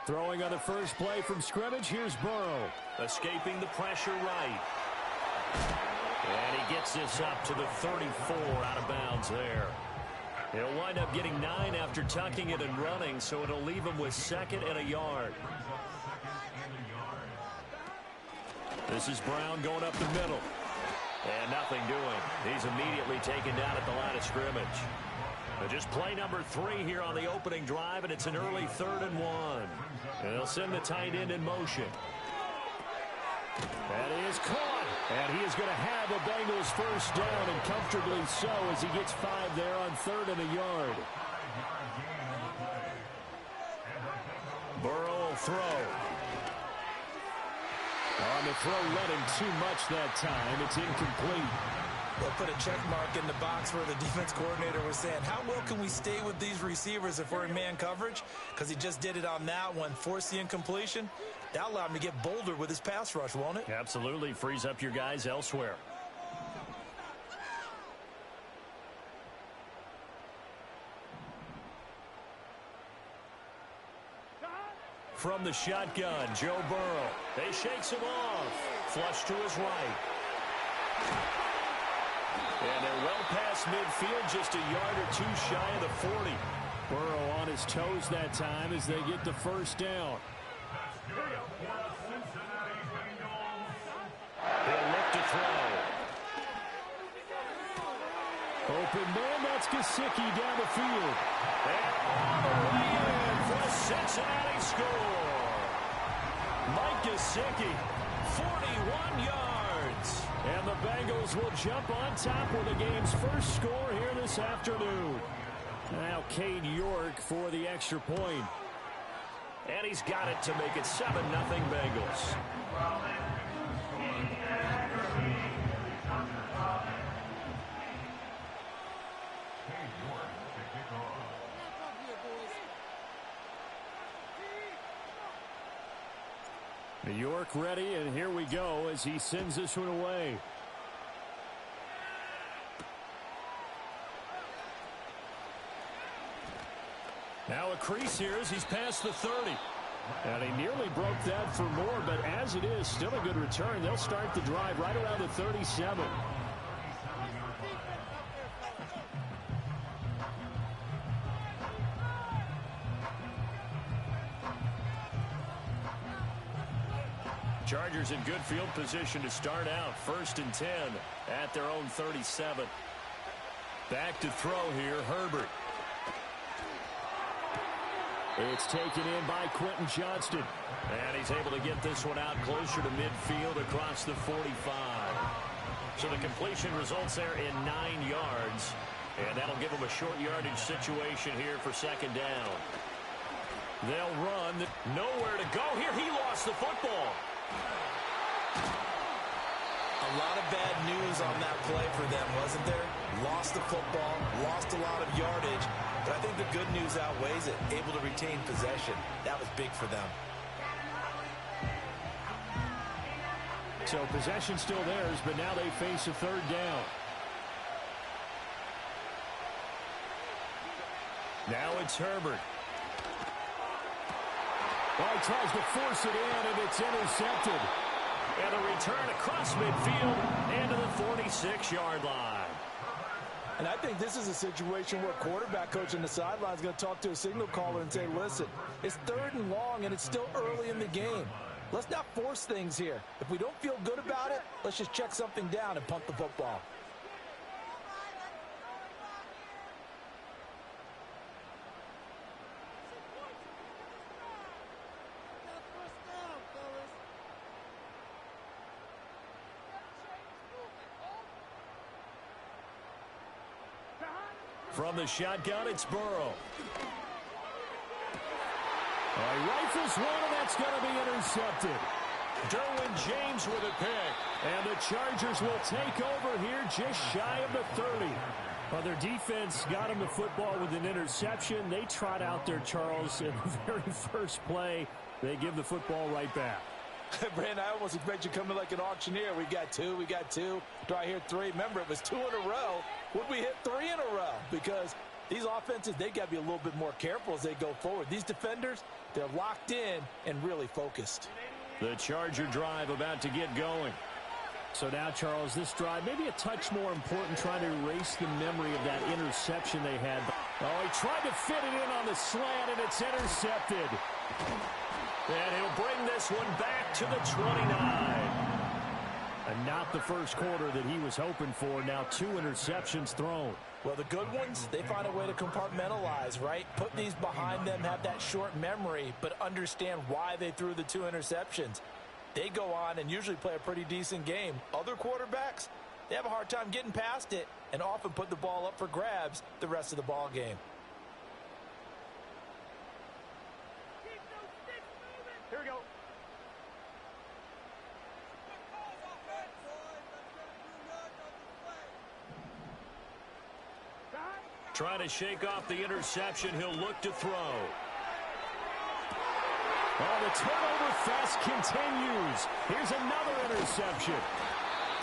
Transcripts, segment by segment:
Throwing on the first play from scrimmage, here's Burrow. Escaping the pressure right. And he gets this up to the 34 out of bounds there. He'll wind up getting 9 after tucking it and running, so it'll leave him with 2nd and a yard. This is Brown going up the middle. And nothing doing. He's immediately taken down at the line of scrimmage. But just play number 3 here on the opening drive, and it's an early 3rd and 1. And they'll send the tight end in motion. And he is caught. And he is going to have a Bengals first down, and comfortably so, as he gets 5 there on 3rd and a yard. Burrow will throw. On the throw, letting too much that time. It's incomplete. They'll put a check mark in the box where the defense coordinator was saying, how well can we stay with these receivers if we're in man coverage? Because he just did it on that one, forced the incompletion. That'll allow him to get bolder with his pass rush, won't it? Absolutely. Frees up your guys elsewhere. From the shotgun, Joe Burrow. They shakes him off. Flush to his right. And they're well past midfield, just a yard or 2 shy of the 40. Burrow on his toes that time as they get the first down. They'll look to throw. Open man, that's Gesicki down the field. And all the way in for a Cincinnati score. Mike Gesicki, 41 yards. And the Bengals will jump on top with the game's first score here this afternoon. Now Cade York for the extra point. And he's got it to make it 7-0 Bengals. New York ready, and here we go as he sends this one away. Now a crease here as he's past the 30. And he nearly broke that for more, but as it is, still a good return. They'll start the drive right around the 37. Chargers in good field position to start out. 1st and 10 at their own 37. Back to throw here, Herbert. It's taken in by Quentin Johnston. And he's able to get this one out closer to midfield across the 45. So the completion results there in 9 yards. And that'll give him a short yardage situation here for 2nd down. They'll run. Nowhere to go here. He lost the football. A lot of bad news on that play for them, wasn't there? Lost the football, lost a lot of yardage, but I think the good news outweighs it. Able to retain possession. That was big for them. So possession still theirs, but now they face a 3rd down. Now it's Herbert. Well, he tries to force it in, and it's intercepted. And a return across midfield and to the 46-yard line. And I think this is a situation where quarterback coach on the sideline is going to talk to a signal caller and say, listen, it's 3rd and long, and it's still early in the game. Let's not force things here. If we don't feel good about it, let's just check something down and punt the football. From the shotgun, it's Burrow. He rifles one, and that's going to be intercepted. Derwin James with a pick. And the Chargers will take over here just shy of the 30. Well, their defense got him the football with an interception. They trot out there, Charles, in the very first play. They give the football right back. Brandon, I almost expect you coming like an auctioneer. We got 2, we got 2. Do I hear 3? Remember, it was 2 in a row. Would we hit 3 in a row? Because These offenses, they got to be a little bit more careful as they go forward. These defenders, they're locked in and really focused. The Charger drive about to get going. So now, Charles, this drive maybe a touch more important, trying to erase the memory of that interception they had. Oh, he tried to fit it in on the slant, and it's intercepted. And he'll bring this one back to the 29. And not the first quarter that he was hoping for. Now 2 interceptions thrown. Well, the good ones, they find a way to compartmentalize, right? Put these behind them, have that short memory, but understand why they threw the 2 interceptions. They go on and usually play a pretty decent game. Other quarterbacks, they have a hard time getting past it and often put the ball up for grabs the rest of the ball game. Here we go. Trying to shake off the interception. He'll look to throw. Oh, the turnover fest continues. Here's another interception.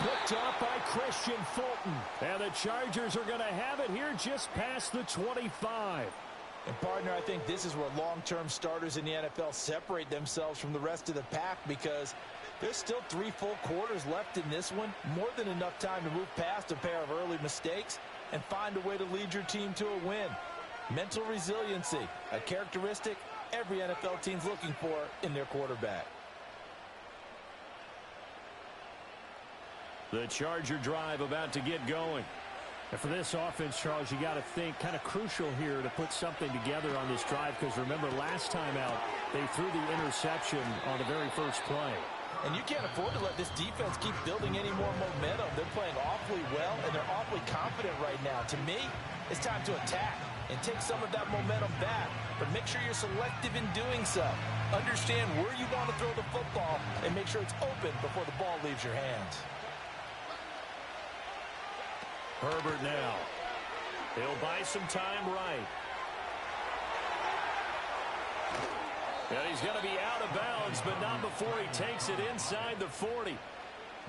Picked up by Christian Fulton. And the Chargers are going to have it here just past the 25. And, partner, I think this is where long-term starters in the NFL separate themselves from the rest of the pack, because there's still 3 full quarters left in this one. More than enough time to move past a pair of early mistakes and find a way to lead your team to a win. Mental resiliency, a characteristic every NFL team's looking for in their quarterback. The Charger drive about to get going. And for this offense, Charles, you got to think kind of crucial here to put something together on this drive, because remember last time out they threw the interception on the very first play. And you can't afford to let this defense keep building any more momentum. They're playing awfully well, and they're awfully confident right now. To me, it's time to attack and take some of that momentum back. But make sure you're selective in doing so. Understand where you want to throw the football and make sure it's open before the ball leaves your hands. Herbert now. He'll buy some time right. And he's going to be out of bounds, but not before he takes it inside the 40.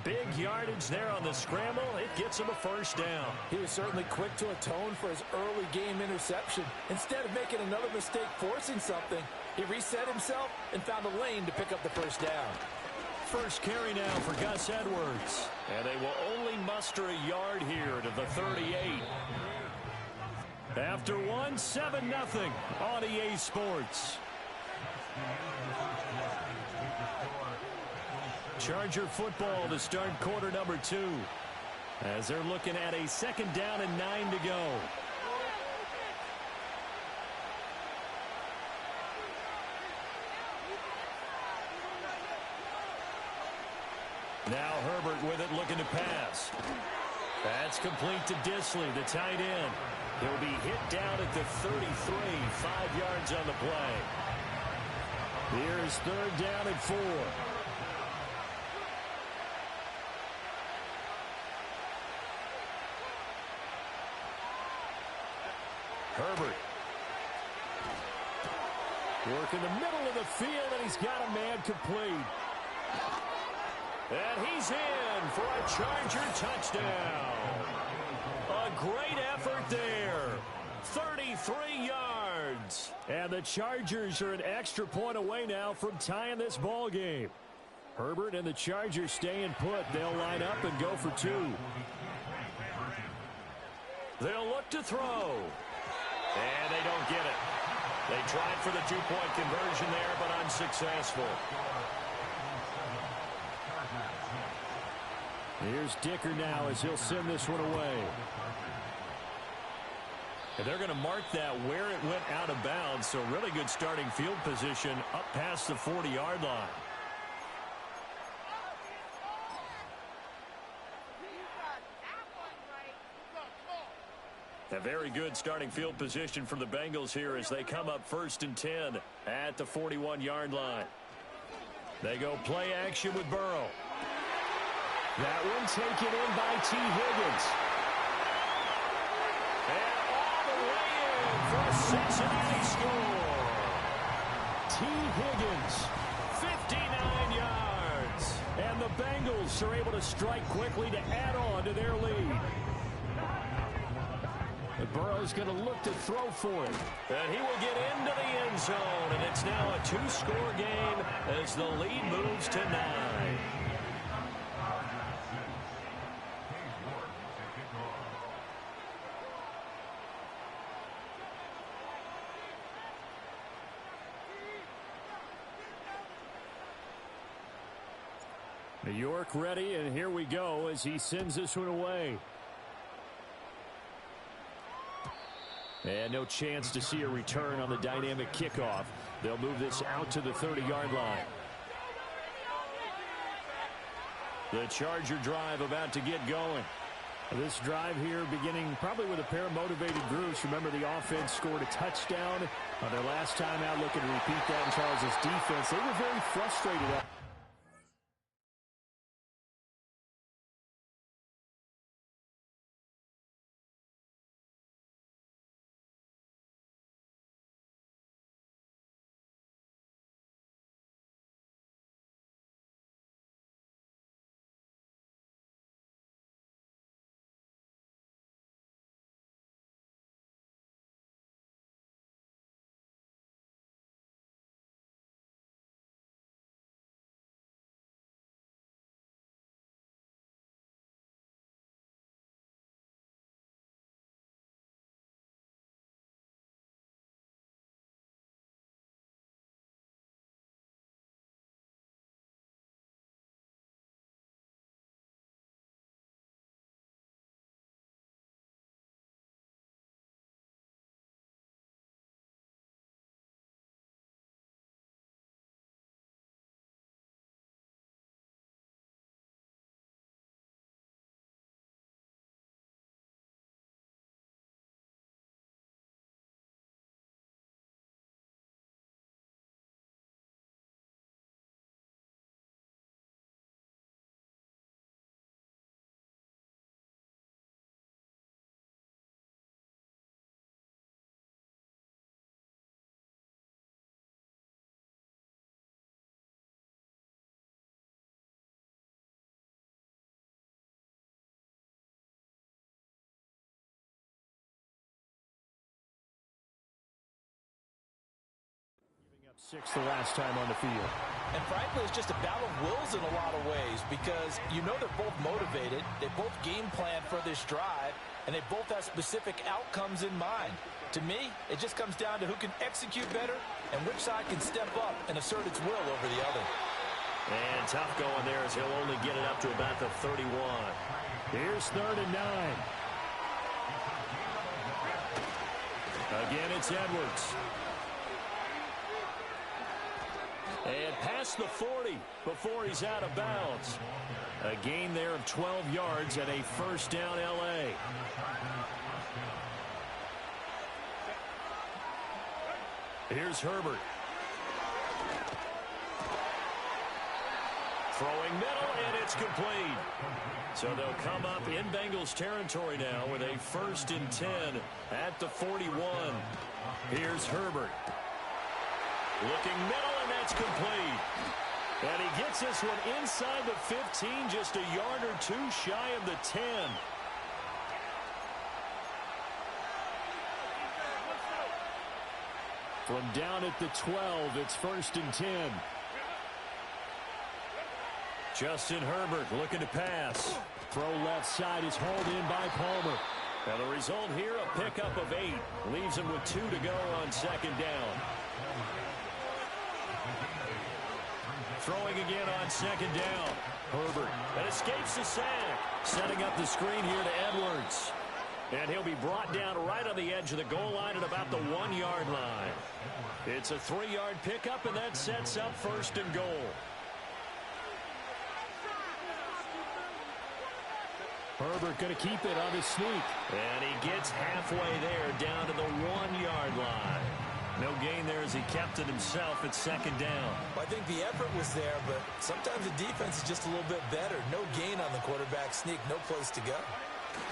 Big yardage there on the scramble. It gets him a first down. He was certainly quick to atone for his early game interception. Instead of making another mistake forcing something, he reset himself and found a lane to pick up the first down. First carry now for Gus Edwards. And they will only muster a yard here to the 38. After one, 7-0 on EA Sports. Charger football to start quarter number 2. As they're looking at a 2nd down and 9 to go. Now Herbert with it, looking to pass. That's complete to Disley, the tight end. He'll be hit down at the 33, 5 yards on the play. Here's 3rd down and 4. Herbert. Work in the middle of the field, and he's got a man complete. And he's in for a Charger touchdown. A great effort there. 33 yards. And the Chargers are an extra point away now from tying this ball game. Herbert and the Chargers staying put. They'll line up and go for 2. They'll look to throw. And they don't get it. They tried for the 2-point conversion there, but unsuccessful. Here's Dicker now as he'll send this one away. And they're going to mark that where it went out of bounds, so really good starting field position up past the 40-yard line. A very good starting field position for the Bengals here as they come up 1st and 10 at the 41-yard line. They go play action with Burrow. That one taken in by T. Higgins. And all the way in for a Cincinnati score. T. Higgins, 59 yards. and the Bengals are able to strike quickly to add on to their lead. Burrow's going to look to throw for it. And he will get into the end zone, and it's now a 2-score game as the lead moves to 9. New York ready, and here we go as he sends this one away. And no chance to see a return on the dynamic kickoff. They'll move this out to the 30-yard line. The Charger drive about to get going. This drive here beginning probably with a pair of motivated groups. Remember, the offense scored a touchdown on their last time out, looking to repeat that in Charles' defense. They were very frustrated. Six the last time on the field. And frankly, it's just a battle of wills in a lot of ways because you know they're both motivated, they both game plan for this drive, and they both have specific outcomes in mind. To me, it just comes down to who can execute better and which side can step up and assert its will over the other. And tough going there as he'll only get it up to about the 31. Here's 3rd and 9. Again, it's Edwards. And past the 40 before he's out of bounds. A gain there of 12 yards and a first down L.A. Here's Herbert. Throwing middle, and it's complete. So they'll come up in Bengals territory now with a 1st and 10 at the 41. Here's Herbert. Looking middle, and that's complete. And he gets this one inside the 15, just a yard or two shy of the 10. From down at the 12, it's 1st and 10. Justin Herbert looking to pass. Throw left side is hauled in by Palmer. Now the result here, a pickup of 8. Leaves him with 2 to go on 2nd down. Throwing again on 2nd down. Herbert. And escapes the sack. Setting up the screen here to Edwards. And he'll be brought down right on the edge of the goal line at about the 1-yard line. It's a 3-yard pickup, and that sets up 1st and goal. Herbert going to keep it on his sneak. And he gets halfway there down to the 1-yard line. No gain there as he kept it himself at 2nd down. I think the effort was there, but sometimes the defense is just a little bit better. No gain on the quarterback sneak, no place to go.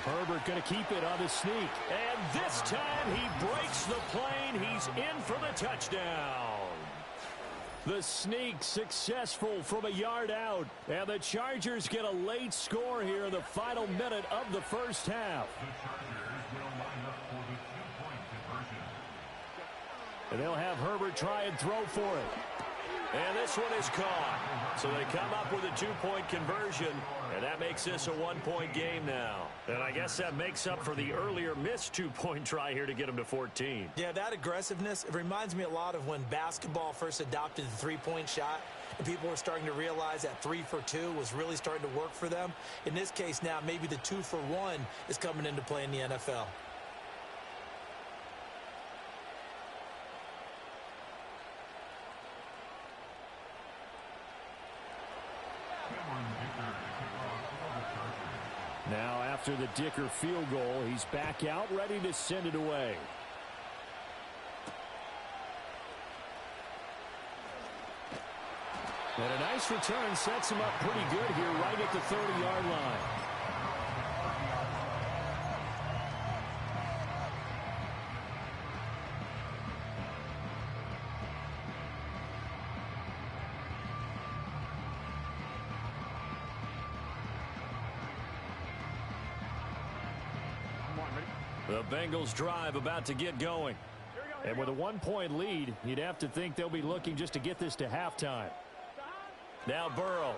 Herbert going to keep it on his sneak. And this time he breaks the plane. He's in for the touchdown. The sneak successful from a yard out. And the Chargers get a late score here in the final minute of the first half. And they'll have Herbert try and throw for it. And this one is caught. So they come up with a 2-point conversion, and that makes this a 1-point game now. And I guess that makes up for the earlier missed 2-point try here to get them to 14. Yeah, that aggressiveness, it reminds me a lot of when basketball first adopted the three-point shot, and people were starting to realize that 3 for 2 was really starting to work for them. In this case now, maybe the 2 for 1 is coming into play in the NFL. Now after the Dicker field goal, he's back out ready to send it away. And a nice return sets him up pretty good here right at the 30-yard line. The Bengals drive about to get going. And with a 1-point lead, you'd have to think they'll be looking just to get this to halftime. Now Burrow.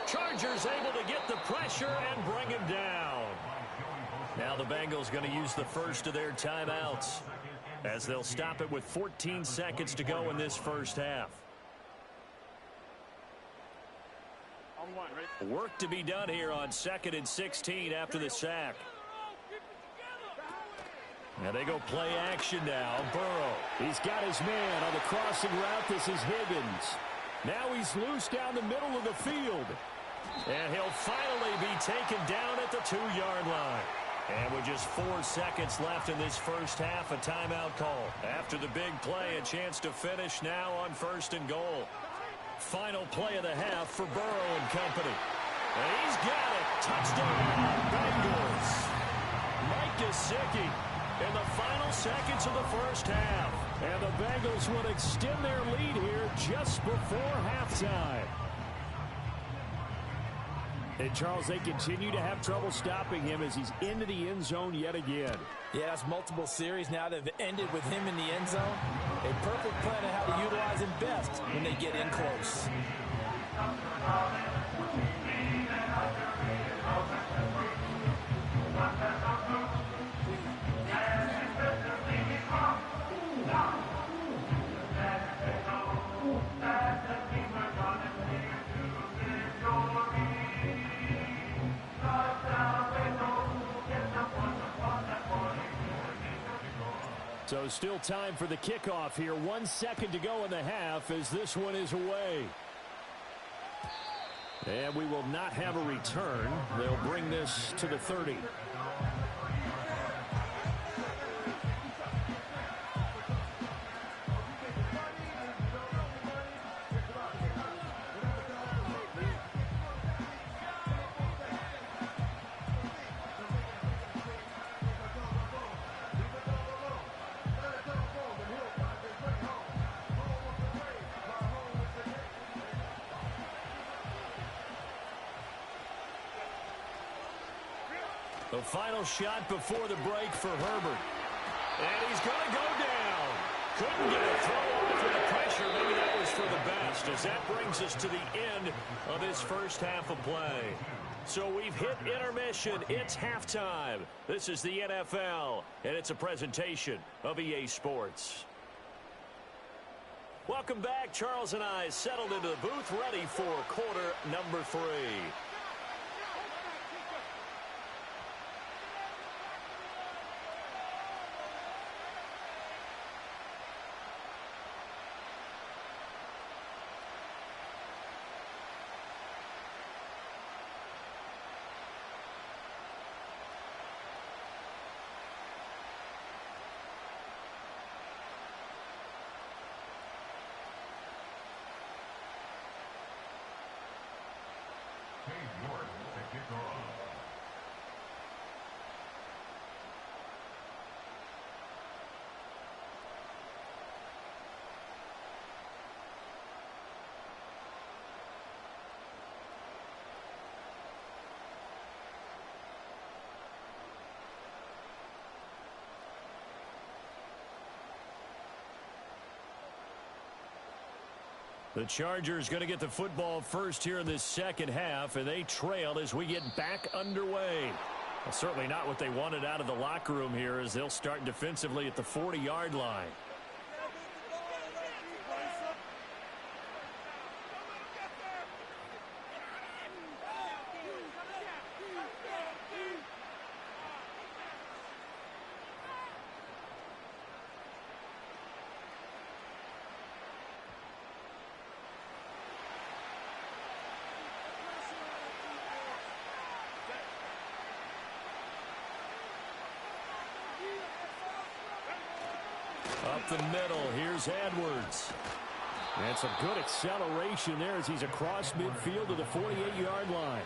Chargers able to get the pressure and bring him down. Now the Bengals going to use the first of their timeouts as they'll stop it with 14 seconds to go in this first half. Work to be done here on 2nd and 16 after the sack. Now they go play action now. Burrow. He's got his man on the crossing route. This is Higgins. Now he's loose down the middle of the field. And he'll finally be taken down at the 2-yard line. And with just 4 seconds left in this first half, a timeout call. After the big play, a chance to finish now on 1st and goal. Final play of the half for Burrow and company. And he's got it. Touchdown, Bengals. Mike Gesicki in the final seconds of the first half. And the Bengals will extend their lead here just before halftime. And, Charles, they continue to have trouble stopping him as he's into the end zone yet again. Yeah, that's multiple series now that have ended with him in the end zone. A perfect plan of how to utilize him best when they get in close. So still time for the kickoff here. 1 second to go in the half as this one is away. And we will not have a return. They'll bring this to the 30. The final shot before the break for Herbert. And he's going to go down. Couldn't get a throw off with the pressure. Maybe that was for the best, as that brings us to the end of this first half of play. So we've hit intermission. It's halftime. This is the NFL, and it's a presentation of EA Sports. Welcome back. Charles and I settled into the booth, ready for quarter number 3. The Chargers going to get the football first here in this second half, and they trail as we get back underway. Well, certainly not what they wanted out of the locker room here as they'll start defensively at the 40-yard line. Up the middle, here's Edwards. And some good acceleration there as he's across midfield to the 48-yard line.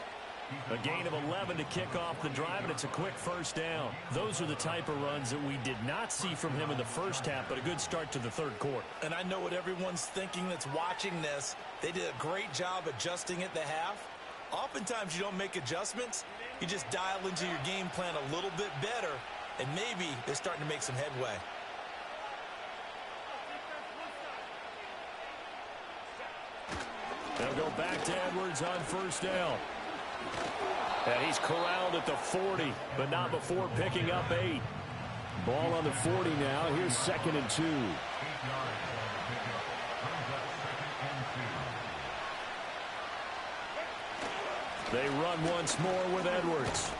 A gain of 11 to kick off the drive, and it's a quick first down. Those are the type of runs that we did not see from him in the first half, but a good start to the third quarter. And I know what everyone's thinking that's watching this. They did a great job adjusting at the half. Oftentimes you don't make adjustments. You just dial into your game plan a little bit better, and maybe they're starting to make some headway. They'll go back to Edwards on first down. And he's corralled at the 40, but not before picking up 8. Ball on the 40 now. Here's 2nd and 2. They run once more with Edwards.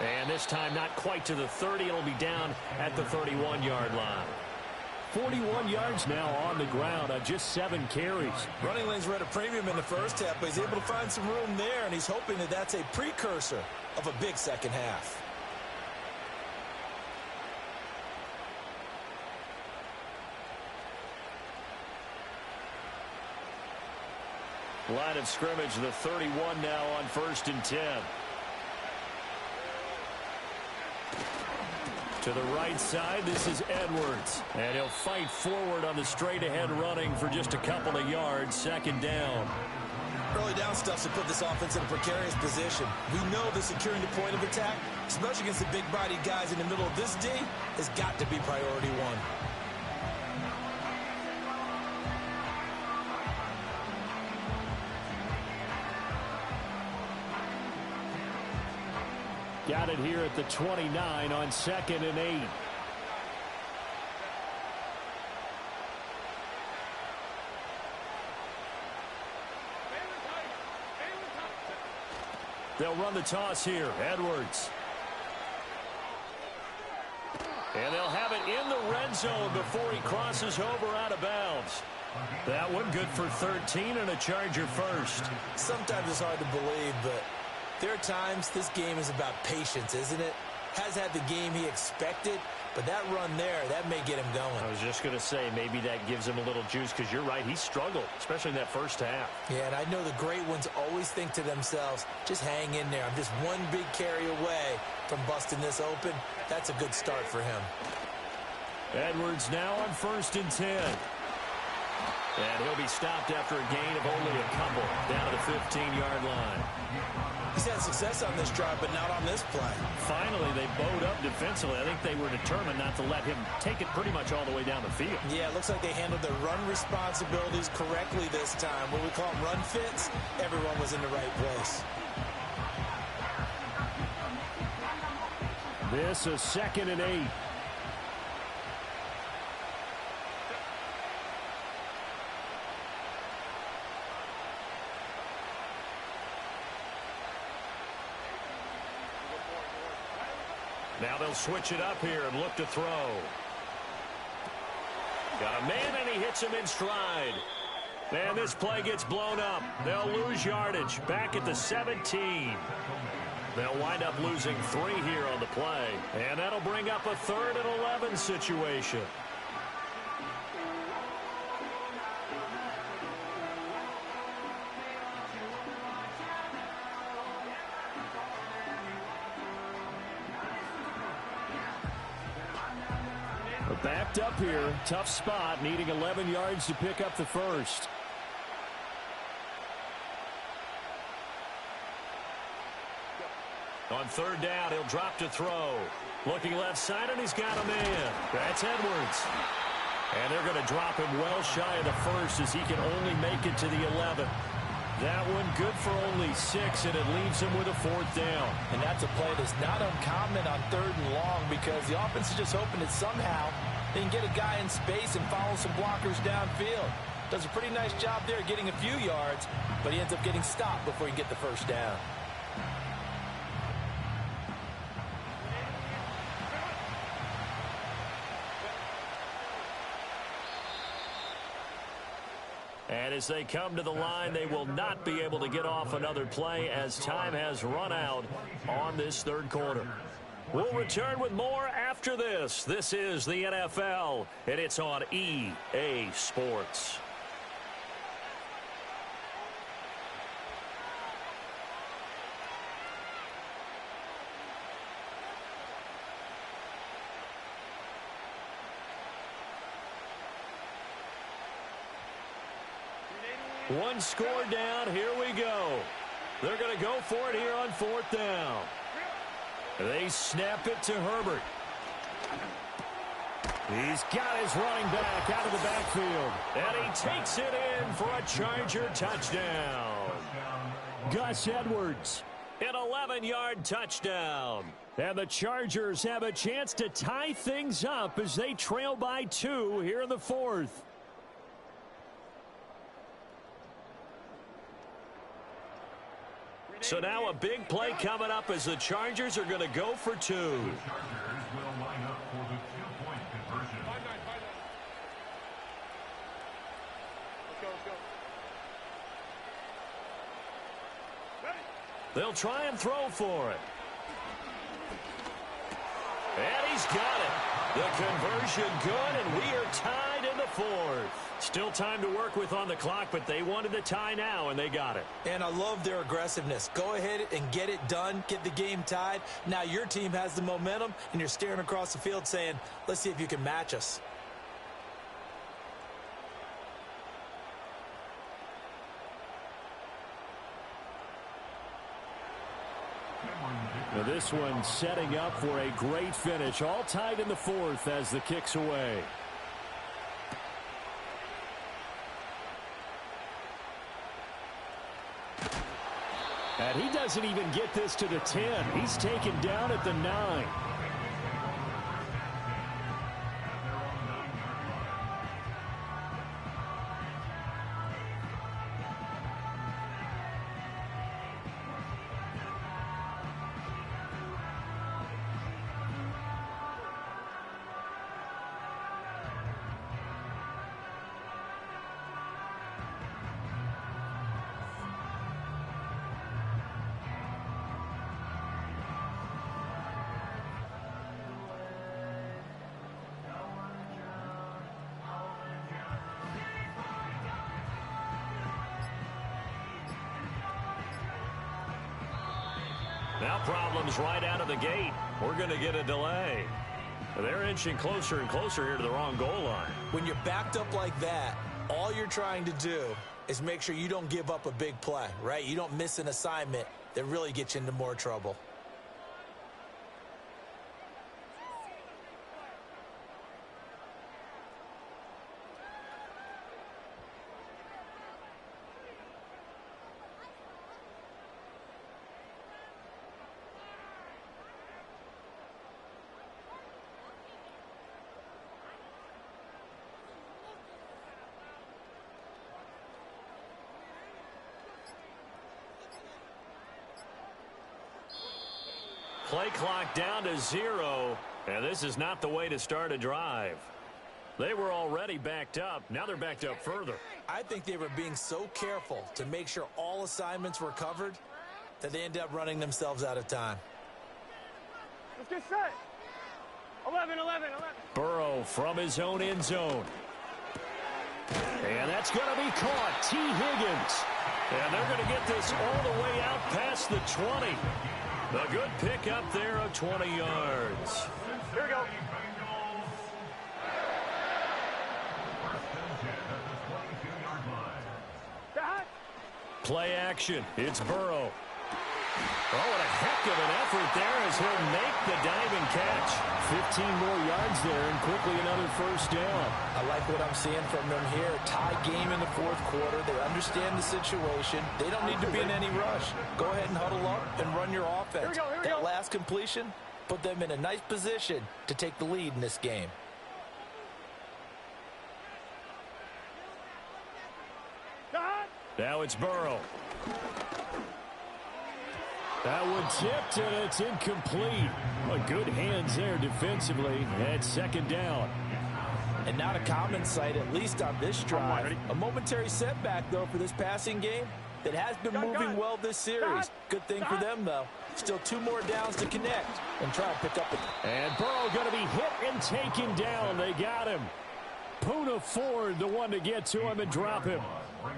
And this time not quite to the 30. It'll be down at the 31-yard line. 41 yards now on the ground on just 7 carries. Running lanes were at a premium in the first half, but he's able to find some room there, and he's hoping that that's a precursor of a big second half. Line of scrimmage, the 31 now on 1st and 10. To the right side, this is Edwards. And he'll fight forward on the straight-ahead running for just a couple of yards. 2nd down. Early down stuff to put this offense in a precarious position. We know that securing the point of attack, especially against the big-bodied guys in the middle of this D, has got to be priority one. Got it here at the 29 on 2nd and 8. They'll run the toss here. Edwards. And they'll have it in the red zone before he crosses over out of bounds. That one good for 13 and a Charger first. Sometimes it's hard to believe, but there are times this game is about patience, isn't it? Has had the game he expected, but that run there, that may get him going. I was just going to say, maybe that gives him a little juice, because you're right, he struggled, especially in that first half. Yeah, and I know the great ones always think to themselves, just hang in there. I'm just one big carry away from busting this open. That's a good start for him. Edwards now on 1st and 10. And he'll be stopped after a gain of only a couple down to the 15-yard line. He's had success on this drive, but not on this play. Finally, they bowed up defensively. I think they were determined not to let him take it pretty much all the way down the field. Yeah, it looks like they handled their run responsibilities correctly this time. What we call them run fits, everyone was in the right place. This is 2nd and 8. Now they'll switch it up here and look to throw. Got a man, and he hits him in stride. And this play gets blown up. They'll lose yardage back at the 17. They'll wind up losing 3 here on the play. And that'll bring up a 3rd and 11 situation. Backed up here. Tough spot, needing 11 yards to pick up the first. On 3rd down, he'll drop to throw. Looking left side, and he's got a man. That's Edwards. And they're going to drop him well shy of the first as he can only make it to the 11. That one good for only 6, and it leaves him with a 4th down. And that's a play that's not uncommon on 3rd and long because the offense is just hoping that somehow they can get a guy in space and follow some blockers downfield. Does a pretty nice job there getting a few yards, but he ends up getting stopped before he can get the first down. And as they come to the line, they will not be able to get off another play as time has run out on this 3rd quarter. We'll return with more after this. This is the NFL, and it's on EA Sports. One score down. Here we go. They're going to go for it here on 4th down. They snap it to Herbert. He's got his running back out of the backfield. And he takes it in for a Charger touchdown. Gus Edwards. An 11-yard touchdown. And the Chargers have a chance to tie things up as they trail by 2 here in the 4th. So now a big play coming up as the Chargers are going to go for 2. The Chargers will line up for the 2-point conversion. They'll try and throw for it. And he's got it. The conversion good, and we are tied in the 4th. Still time to work with on the clock, but they wanted the tie now, and they got it. And I love their aggressiveness. Go ahead and get it done. Get the game tied. Now your team has the momentum, and you're staring across the field saying, let's see if you can match us. Now this one setting up for a great finish. All tied in the 4th as the kick's away. And he doesn't even get this to the 10. He's taken down at the 9. Now problems right out of the gate. We're going to get a delay. They're inching closer and closer here to the wrong goal line. When you're backed up like that, all you're trying to do is make sure you don't give up a big play, right? You don't miss an assignment that really gets you into more trouble. Play clock down to 0, and this is not the way to start a drive. They were already backed up. Now they're backed up further. I think they were being so careful to make sure all assignments were covered that they ended up running themselves out of time. Let's get set. 11. Burrow from his own end zone. And that's going to be caught. T. Higgins. And they're going to get this all the way out past the 20. A good pick up there of 20 yards. Here we go. Play action. It's Burrow. Oh, and a heck of an effort there as he'll make the diving catch. 15 more yards there and quickly another first down. I like what I'm seeing from them here. Tie game in the fourth quarter. They understand the situation. They don't need to be in any rush. Go ahead and huddle up and run your offense. That last completion put them in a nice position to take the lead in this game. Now it's Burrow. That one tipped, and it's incomplete. Well, good hands there defensively. And second down. And not a common sight, at least on this drive. A momentary setback, though, for this passing game that has been moving well this series. Good thing for them, though. Still 2 more downs to connect and try to pick up the... And Burrow going to be hit and taken down. They got him. Poona Ford, the one to get to him and drop him.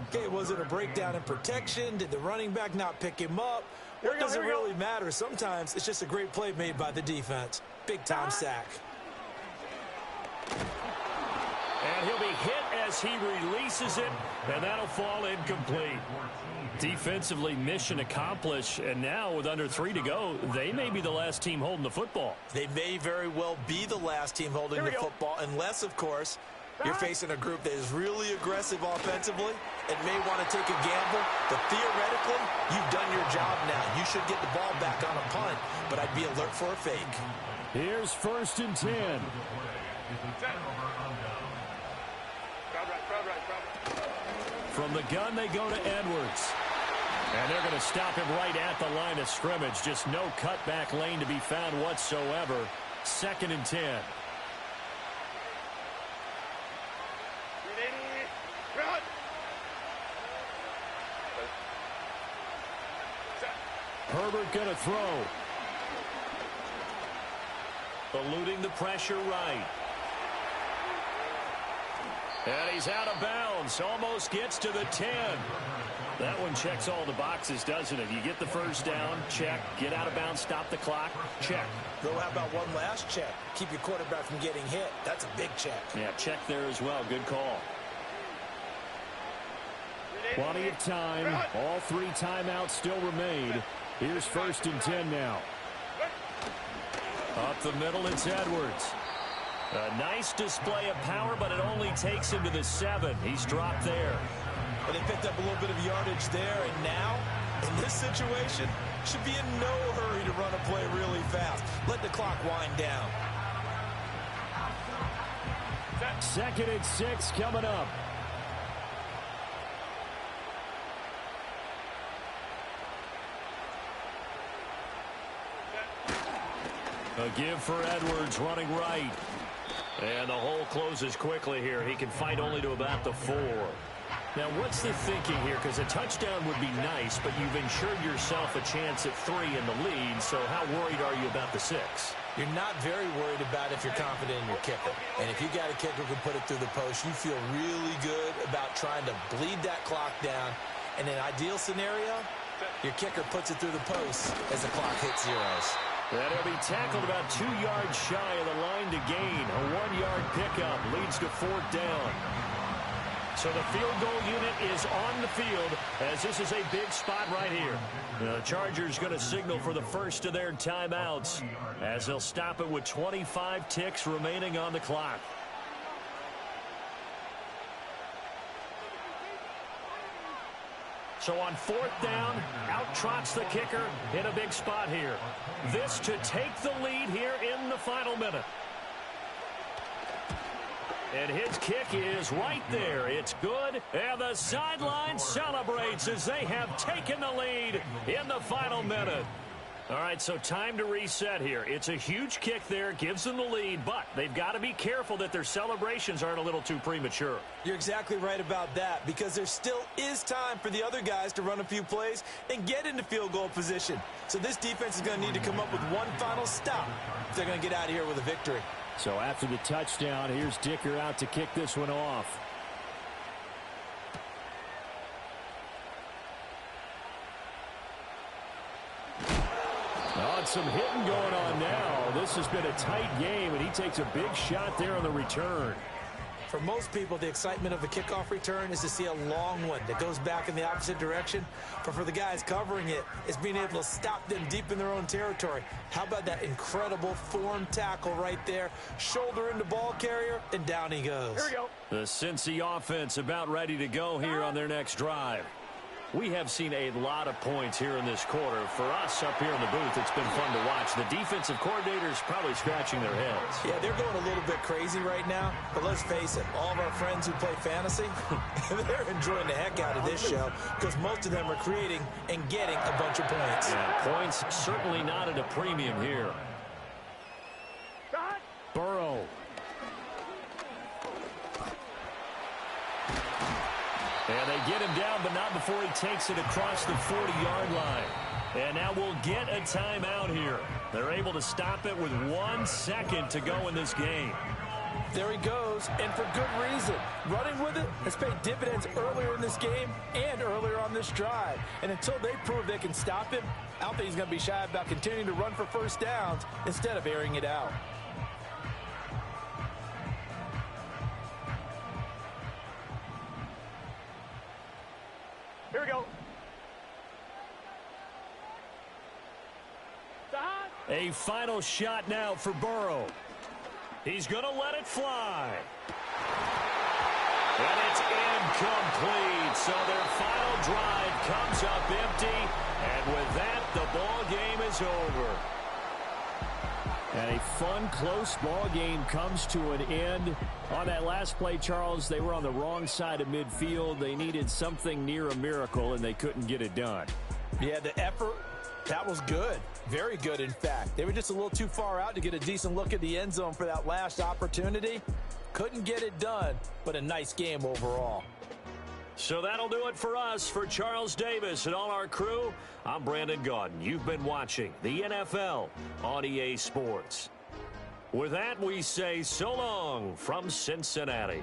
Okay, was it a breakdown in protection? Did the running back not pick him up? What does it really matter? Sometimes it's just a great play made by the defense. Big-time sack. And he'll be hit as he releases it, and that'll fall incomplete. Defensively, mission accomplished, and now with under 3 to go, they may be the last team holding the football. They may very well be the last team holding the football, unless, of course, you're facing a group that is really aggressive offensively and may want to take a gamble. But theoretically, you've done your job now. You should get the ball back on a punt, but I'd be alert for a fake. Here's 1st and 10. From the gun, they go to Edwards. And they're going to stop him right at the line of scrimmage. Just no cutback lane to be found whatsoever. 2nd and 10. Herbert going to throw. Eluding the pressure right. And he's out of bounds. Almost gets to the 10. That one checks all the boxes, doesn't it? You get the first down, check. Get out of bounds, stop the clock, check. Though how about one last check? Keep your quarterback from getting hit. That's a big check. Yeah, check there as well. Good call. Plenty of time. All 3 timeouts still remain. Here's 1st and 10 now. Up the middle, it's Edwards. A nice display of power, but it only takes him to the 7. He's dropped there. But they picked up a little bit of yardage there, and now, in this situation, should be in no hurry to run a play really fast. Let the clock wind down. 2nd and 6 coming up. A give for Edwards running right. And the hole closes quickly here. He can fight only to about the 4. Now, what's the thinking here? Because a touchdown would be nice, but you've ensured yourself a chance at 3 in the lead, so how worried are you about the 6? You're not very worried about if you're confident in your kicker. And if you got a kicker who can put it through the post, you feel really good about trying to bleed that clock down. In an ideal scenario, your kicker puts it through the post as the clock hits zeros. And he'll be tackled about 2 yards shy of the line to gain. A 1-yard pickup leads to 4th down. So the field goal unit is on the field as this is a big spot right here. The Chargers going to signal for the first of their timeouts as they'll stop it with 25 ticks remaining on the clock. So on 4th down, out trots the kicker in a big spot here. This to take the lead here in the final minute. And his kick is right there. It's good. And the sideline celebrates as they have taken the lead in the final minute. All right, so time to reset here. It's a huge kick there, gives them the lead, but they've got to be careful that their celebrations aren't a little too premature. You're exactly right about that, because there still is time for the other guys to run a few plays and get into field goal position. So this defense is going to need to come up with one final stop if they're going to get out of here with a victory. So after the touchdown, here's Dicker out to kick this one off. Oh, some hitting going on now. This has been a tight game, and he takes a big shot there on the return. For most people, the excitement of a kickoff return is to see a long one that goes back in the opposite direction. But for the guys covering it, it's being able to stop them deep in their own territory. How about that incredible form tackle right there? Shoulder into ball carrier, and down he goes. Here we go. The Cincy offense about ready to go here on their next drive. We have seen a lot of points here in this quarter. For us up here in the booth, it's been fun to watch. The defensive coordinators probably scratching their heads. Yeah, they're going a little bit crazy right now. But let's face it, all of our friends who play fantasy, they're enjoying the heck out of this show because most of them are creating and getting a bunch of points. Yeah, points certainly not at a premium here. Burrow. And they get him down, but not before he takes it across the 40-yard line. And now we'll get a timeout here. They're able to stop it with 1 second to go in this game. There he goes, and for good reason. Running with it has paid dividends earlier in this game and earlier on this drive. And until they prove they can stop him, I don't think he's going to be shy about continuing to run for first downs instead of airing it out. Here we go. A final shot now for Burrow. He's going to let it fly. And it's incomplete. So their final drive comes up empty. And with that, the ball game is over. And a fun, close ball game comes to an end. On that last play, Charles, they were on the wrong side of midfield. They needed something near a miracle, and they couldn't get it done. Yeah, the effort, that was good. Very good, in fact. They were just a little too far out to get a decent look at the end zone for that last opportunity. Couldn't get it done, but a nice game overall. So that'll do it for us. For Charles Davis and all our crew, I'm Brandon Gaudin. You've been watching the NFL on EA Sports. With that, we say so long from Cincinnati.